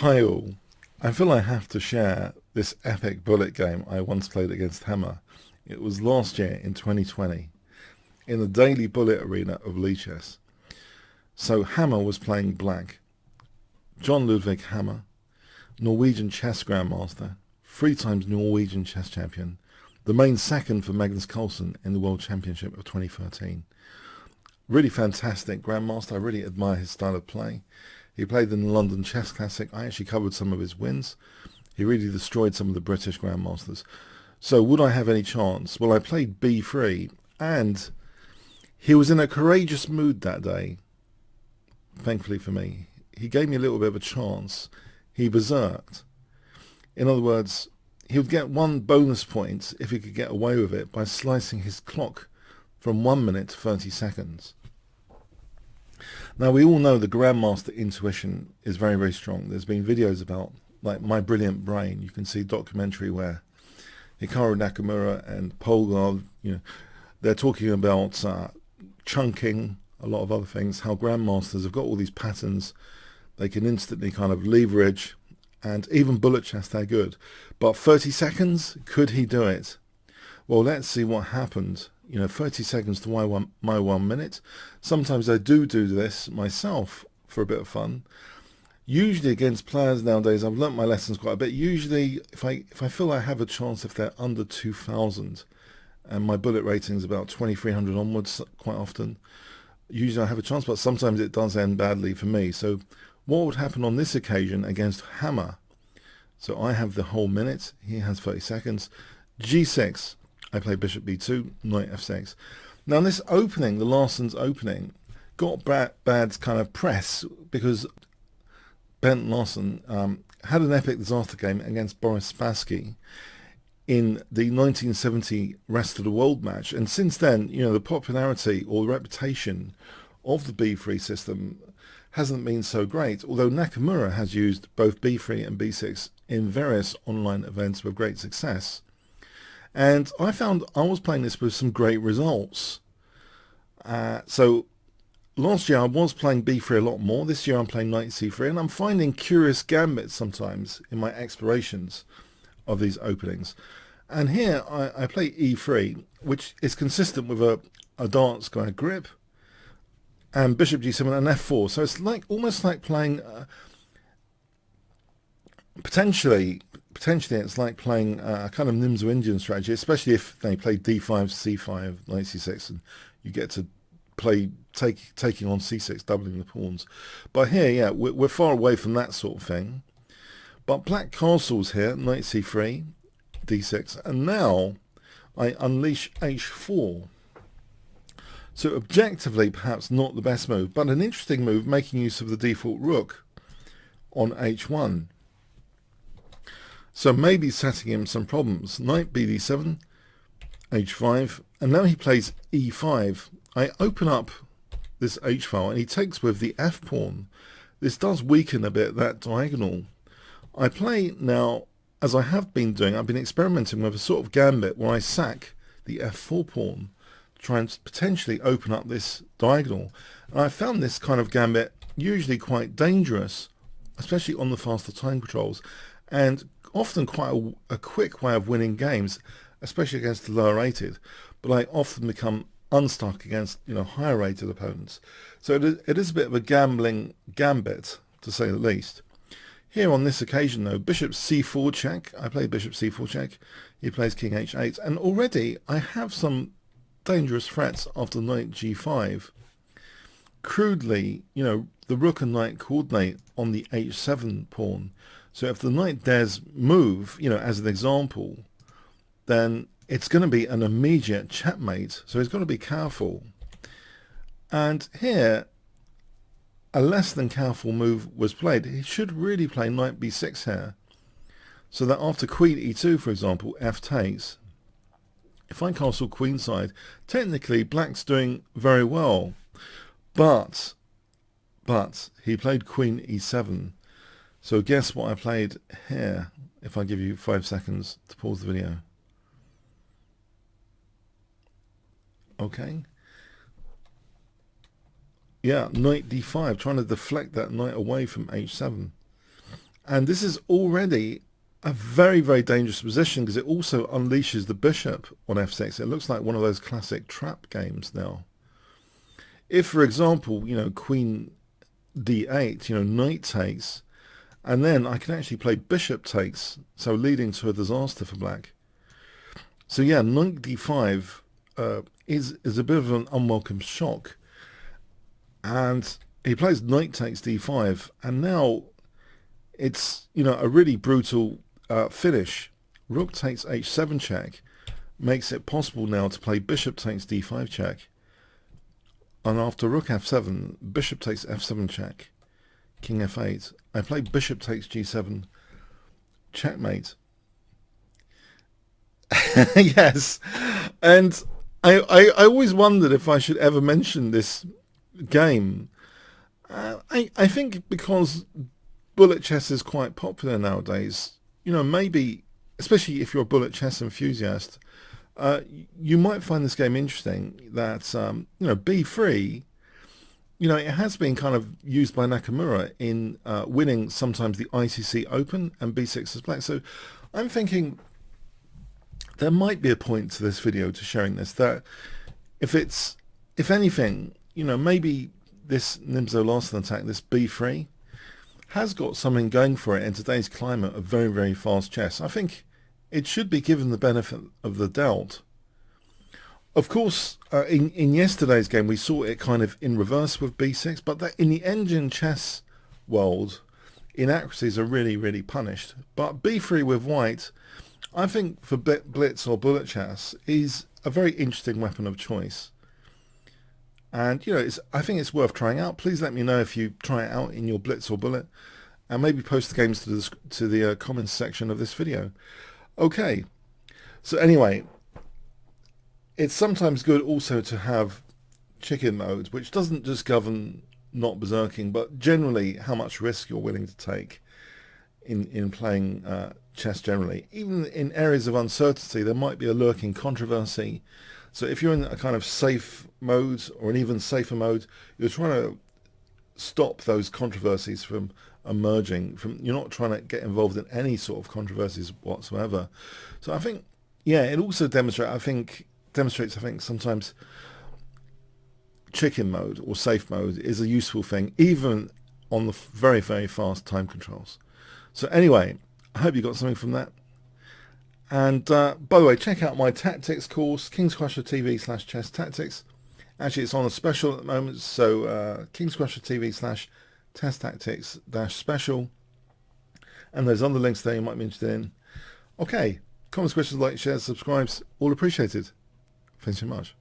Hi all. I feel I have to share this epic bullet game I once played against Hammer. It was last year in 2020 in the daily bullet arena of Lee Chess. So Hammer was playing black. GM Ludvig Hammer, Norwegian chess grandmaster, 3 times Norwegian chess champion, the main second for Magnus Carlsen in the World Championship of 2013. Really fantastic grandmaster. I really admire his style of play. He played in the London Chess Classic. I actually covered some of his wins. He really destroyed some of the British grandmasters. So would I have any chance? Well, I played b3, and he was in a courageous mood that day. Thankfully for me, he gave me a little bit of a chance. He berserked. In other words, he would get 1 bonus point if he could get away with it by slicing his clock from 1 minute to 30 seconds. Now, we all know the grandmaster intuition is very, very strong. There's been videos about, like, My Brilliant Brain. You can see a documentary where Hikaru Nakamura and Polgar, they're talking about chunking, a lot of other things, how grandmasters have got all these patterns. They can instantly kind of leverage, and even bullet chess, they're good. But 30 seconds, could he do it? Well, let's see what happened. 30 seconds to my 1 minute. Sometimes I do this myself for a bit of fun. Usually against players nowadays, I've learnt my lessons quite a bit. Usually, if I feel I have a chance, if they're under 2,000, and my bullet rating is about 2,300 onwards quite often, usually I have a chance, but sometimes it does end badly for me. So what would happen on this occasion against Hammer? So I have the whole minute. He has 30 seconds. G6. I play bishop b2, knight f6. Now this opening, the Larsen's opening, got bad kind of press because Bent Larsen had an epic disaster game against Boris Spassky in the 1970 Rest of the World match. And since then, the popularity or the reputation of the b3 system hasn't been so great, although Nakamura has used both b3 and b6 in various online events with great success. And I found I was playing this with some great results. So last year I was playing b3 a lot more. This year I'm playing knight c3, and I'm finding curious gambits sometimes in my explorations of these openings. And here I play e3, which is consistent with a darts kind of grip, and bishop g7 and f4. So it's almost like playing potentially it's like playing a kind of Nimzo Indian strategy, especially if they play d5, c5, knight c6, and you get to play taking on c6, doubling the pawns. But here, yeah, we're far away from that sort of thing. But black castles here, knight c3, d6, and now I unleash h4. So objectively, perhaps not the best move, but an interesting move, making use of the default rook on h1. So maybe setting him some problems. Knight bd7, h5, and now he plays e5. I open up this h-file, and he takes with the f-pawn. This does weaken a bit that diagonal. I play now, as I have been doing, I've been experimenting with a sort of gambit where I sack the f4 pawn to try and potentially open up this diagonal. And I found this kind of gambit usually quite dangerous, especially on the faster time controls, and often quite a quick way of winning games, especially against the lower rated. But I often become unstuck against higher rated opponents. So it is a bit of a gambling gambit, to say the least. Here on this occasion though, bishop c4 check. I play bishop c4 check. He plays king h8, and already I have some dangerous threats after knight g5. Crudely, the rook and knight coordinate on the h7 pawn. So if the knight dares move, as an example, then it's going to be an immediate checkmate. So he's got to be careful. And here, a less than careful move was played. He should really play knight b6 here. So that after queen e2, for example, f takes. If I castle queenside, technically black's doing very well. But he played queen e7. So guess what I played here, if I give you 5 seconds to pause the video. Okay. Yeah, knight d5, trying to deflect that knight away from h7. And this is already a very, very dangerous position because it also unleashes the bishop on f6. It looks like one of those classic trap games now. If, for example, queen d8, knight takes, and then I can actually play bishop takes, so leading to a disaster for black. So yeah, knight d5 is a bit of an unwelcome shock. And he plays knight takes d5, and now it's a really brutal finish. Rook takes h7 check makes it possible now to play bishop takes d5 check, and after rook f7, bishop takes f7 check, king f8. I play bishop takes g7, checkmate. Yes, and I always wondered if I should ever mention this game. I think because bullet chess is quite popular nowadays, maybe, especially if you're a bullet chess enthusiast, you might find this game interesting. That b3, it has been kind of used by Nakamura in winning sometimes the ICC Open, and b6 is black. So I'm thinking there might be a point to this video to sharing this, that if anything, maybe this Nimzo Larsen attack, this b3, has got something going for it in today's climate of very, very fast chess. I think it should be given the benefit of the doubt. Of course, in yesterday's game, we saw it kind of in reverse with b6, but that in the engine chess world, inaccuracies are really, really punished. But b3 with white, I think for blitz or bullet chess, is a very interesting weapon of choice. And I think it's worth trying out. Please let me know if you try it out in your blitz or bullet, and maybe post the games to the comments section of this video. Okay, so anyway, it's sometimes good also to have chicken mode, which doesn't just govern not berserking, but generally how much risk you're willing to take in playing chess generally. Even in areas of uncertainty, there might be a lurking controversy. So if you're in a kind of safe mode, or an even safer mode, you're trying to stop those controversies from emerging. You're not trying to get involved in any sort of controversies whatsoever. So I think, yeah, it also demonstrates, I think, sometimes chicken mode or safe mode is a useful thing, even on the very, very fast time controls. So anyway, I hope you got something from that. And by the way, check out my tactics course, Kingscrusher TV/chess tactics. Actually, it's on a special at the moment, so Kingscrusher TV/test tactics-special. And there's other links there you might be interested in. Okay, comments, questions, like, shares, subscribes, all appreciated. Thanks so much.